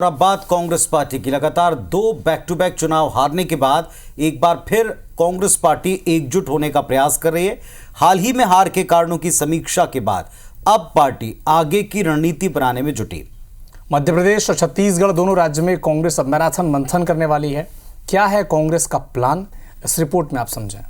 और अब बात कांग्रेस पार्टी की। लगातार 2 बैक टू बैक चुनाव हारने के बाद एक बार फिर कांग्रेस पार्टी एकजुट होने का प्रयास कर रही है। हाल ही में हार के कारणों की समीक्षा के बाद अब पार्टी आगे की रणनीति बनाने में जुटी। मध्य प्रदेश और छत्तीसगढ़ दोनों राज्य में कांग्रेस अब मैराथन मंथन करने वाली है। क्या है कांग्रेस का प्लान, इस रिपोर्ट में आप समझें।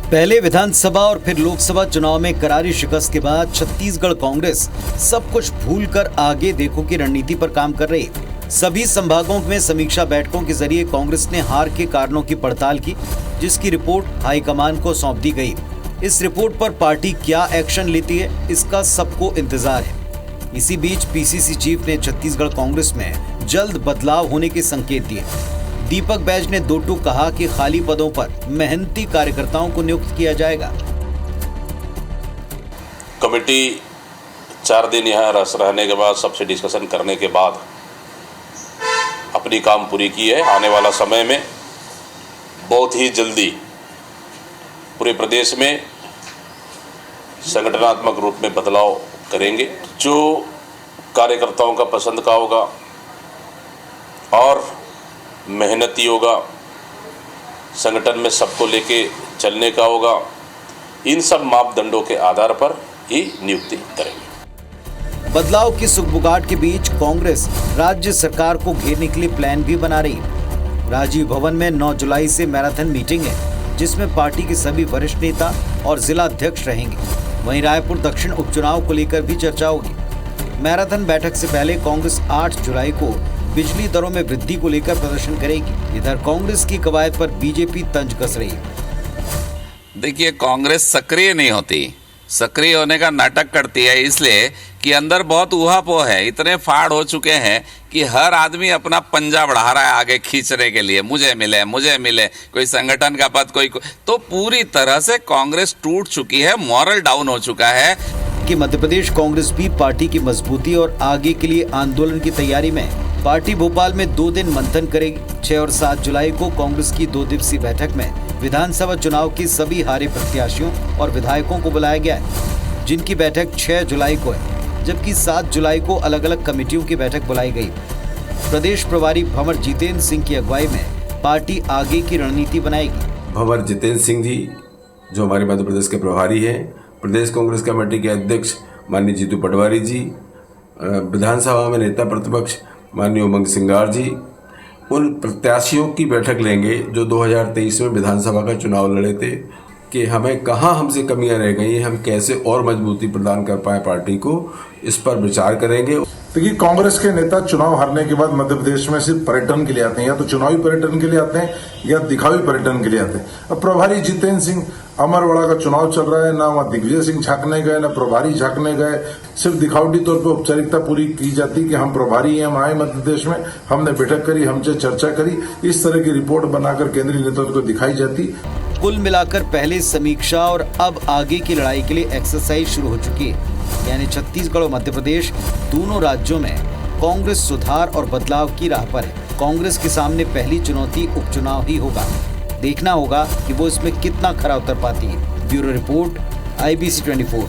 पहले विधानसभा और फिर लोकसभा चुनाव में करारी शिकस्त के बाद छत्तीसगढ़ कांग्रेस सब कुछ भूलकर आगे देखो की रणनीति पर काम कर रही है। सभी संभागों में समीक्षा बैठकों के जरिए कांग्रेस ने हार के कारणों की पड़ताल की, जिसकी रिपोर्ट हाईकमान को सौंप दी गई। इस रिपोर्ट पर पार्टी क्या एक्शन लेती है, इसका सबको इंतजार है। इसी बीच पीसीसी चीफ ने छत्तीसगढ़ कांग्रेस में जल्द बदलाव होने के संकेत दिए। दीपक बैज ने दो टूक कहा कि खाली पदों पर मेहनती कार्यकर्ताओं को नियुक्त किया जाएगा। कमेटी 4 दिन यहाँ रहने के बाद, सबसे डिस्कशन करने के बाद अपनी काम पूरी की है। आने वाला समय में बहुत ही जल्दी पूरे प्रदेश में संगठनात्मक रूप में बदलाव करेंगे, जो कार्यकर्ताओं का पसंद का होगा और मेहनती होगा, संगठन में सबको लेके चलने का होगा। इन सब मापदंडों के आधार पर ही नियुक्ति करेंगे। बदलाव की सुगबुगाहट के बीच कांग्रेस राज्य सरकार को घेरने के लिए प्लान भी बना रही है। राजीव भवन में 9 जुलाई से मैराथन मीटिंग है, जिसमें पार्टी के सभी वरिष्ठ नेता और जिला अध्यक्ष रहेंगे। वहीं रायपुर दक्षिण उपचुनाव को लेकर भी चर्चा होगी। मैराथन बैठक से पहले कांग्रेस 8 जुलाई को बिजली दरों में वृद्धि को लेकर प्रदर्शन करेगी। इधर कांग्रेस की कवायद पर बीजेपी तंज कस रही है। देखिए, कांग्रेस सक्रिय नहीं होती, सक्रिय होने का नाटक करती है, इसलिए कि अंदर बहुत ऊहापोह है। इतने फाड़ हो चुके हैं कि हर आदमी अपना पंजा बढ़ा रहा है आगे खींचने के लिए, मुझे मिले, कोई संगठन का पद, कोई तो पूरी तरह से कांग्रेस टूट चुकी है, मॉरल डाउन हो चुका है। कि मध्य प्रदेश कांग्रेस भी पार्टी की मजबूती और आगे के लिए आंदोलन की तैयारी में। पार्टी भोपाल में 2 दिन मंथन करेगी। 6 और 7 जुलाई को कांग्रेस की 2 दिवसीय बैठक में विधानसभा चुनाव की सभी हारे प्रत्याशियों और विधायकों को बुलाया गया है, जिनकी बैठक 6 जुलाई को है, जबकि 7 जुलाई को अलग अलग कमेटियों की बैठक बुलाई गई। प्रदेश प्रभारी भंवर जितेंद्र सिंह की अगुवाई में पार्टी आगे की रणनीति बनाएगी। भंवर जितेंद्र सिंह जी, जो हमारे मध्य प्रदेश के प्रभारी हैं, प्रदेश कांग्रेस कमेटी के अध्यक्ष माननीय जीतू पटवारी जी, विधानसभा में नेता प्रतिपक्ष माननीय उमंग सिंगार जी, उन प्रत्याशियों की बैठक लेंगे जो 2023 में विधानसभा का चुनाव लड़े थे, कि हमें कहाँ हमसे कमियां रह गई हैं, हम कैसे और मजबूती प्रदान कर पाए पार्टी को, इस पर विचार करेंगे। देखिए, कांग्रेस के नेता चुनाव हारने के बाद मध्य प्रदेश में सिर्फ पर्यटन के लिए आते हैं, या तो चुनावी पर्यटन के लिए आते हैं या दिखावी पर्यटन के लिए आते हैं। अब प्रभारी जितेंद्र सिंह, अमरवाड़ा का चुनाव चल रहा है, ना वहाँ दिग्विजय सिंह झांकने गए, ना प्रभारी झांकने गए। सिर्फ दिखावटी तौर पर औपचारिकता पूरी की जाती कि हम प्रभारी हैं, हम आए मध्य प्रदेश में, हमने बैठक करी, हमसे चर्चा करी, इस तरह की रिपोर्ट बनाकर केंद्रीय नेतृत्व को दिखाई जाती। कुल मिलाकर पहले समीक्षा और अब आगे की लड़ाई के लिए एक्सरसाइज शुरू हो चुकी है। यानी छत्तीसगढ़ और मध्य प्रदेश दोनों राज्यों में कांग्रेस सुधार और बदलाव की राह पर है। कांग्रेस के सामने पहली चुनौती उपचुनाव ही होगा। देखना होगा कि वो इसमें कितना खरा उतर पाती है। Bureau report, IBC 24।